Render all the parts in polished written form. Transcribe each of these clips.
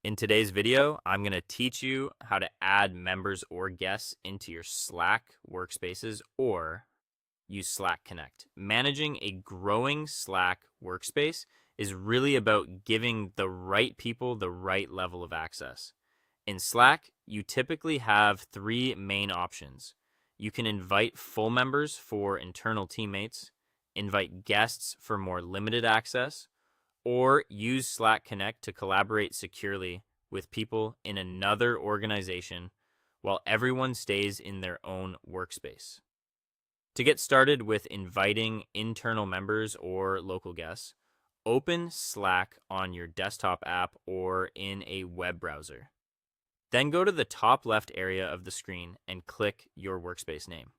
In today's video, I'm going to teach you how to add members or guests into your Slack workspaces or use Slack Connect. Managing a growing Slack workspace is really about giving the right people the right level of access. In Slack, you typically have three main options. You can invite full members for internal teammates, invite guests for more limited access, or use Slack Connect to collaborate securely with people in another organization while everyone stays in their own workspace. To get started with inviting internal members or local guests, open Slack on your desktop app or in a web browser. Then go to the top left area of the screen and click your workspace name.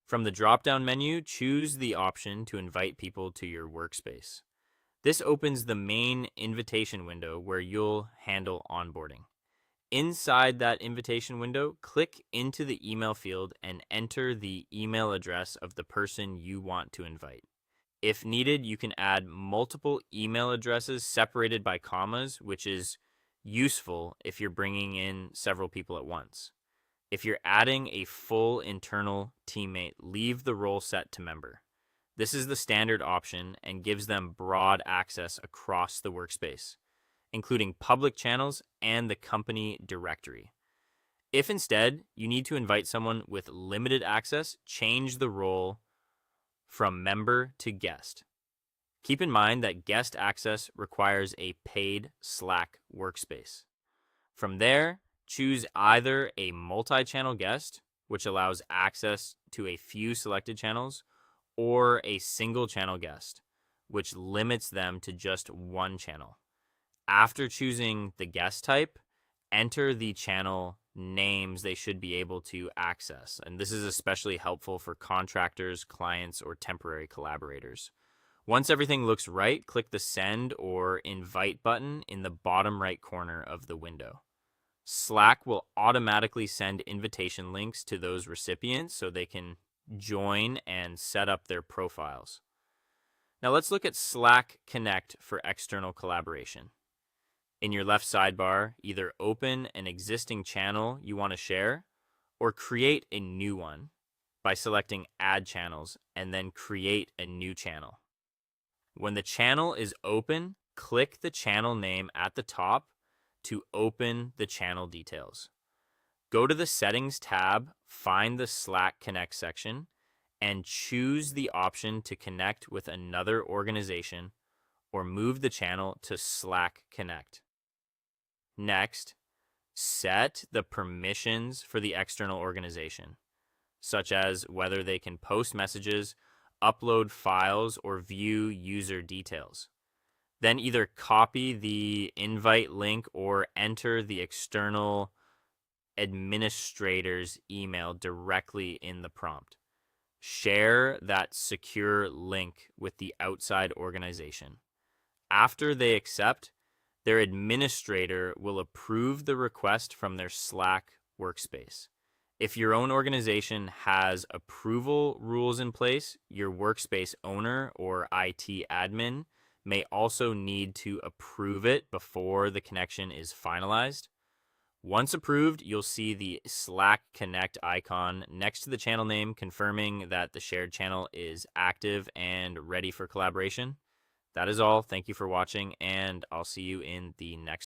From the drop-down menu, choose the option to invite people to your workspace. This opens the main invitation window where you'll handle onboarding. Inside that invitation window, click into the email field and enter the email address of the person you want to invite. If needed, you can add multiple email addresses separated by commas, which is useful if you're bringing in several people at once. If you're adding a full internal teammate, leave the role set to member. This is the standard option and gives them broad access across the workspace, including public channels and the company directory. If instead you need to invite someone with limited access, change the role from member to guest. Keep in mind that guest access requires a paid Slack workspace. From there, choose either a multi-channel guest, which allows access to a few selected channels, or a single channel guest, which limits them to just one channel. After choosing the guest type, enter the channel names they should be able to access. And this is especially helpful for contractors, clients, or temporary collaborators. Once everything looks right, click the send or invite button in the bottom right corner of the window. Slack will automatically send invitation links to those recipients so they can join and set up their profiles. Now let's look at Slack Connect for external collaboration. In your left sidebar, either open an existing channel you want to share or create a new one by selecting Add Channels and then create a new channel. When the channel is open, click the channel name at the top to open the channel details. Go to the Settings tab, find the Slack Connect section, and choose the option to connect with another organization or move the channel to Slack Connect. Next, set the permissions for the external organization, such as whether they can post messages, upload files, or view user details. Then either copy the invite link or enter the external administrator's email directly in the prompt. Share that secure link with the outside organization. After they accept, their administrator will approve the request from their Slack workspace. If your own organization has approval rules in place, your workspace owner or IT admin may also need to approve it before the connection is finalized. Once approved, you'll see the Slack Connect icon next to the channel name, confirming that the shared channel is active and ready for collaboration. That is all. Thank you for watching, and I'll see you in the next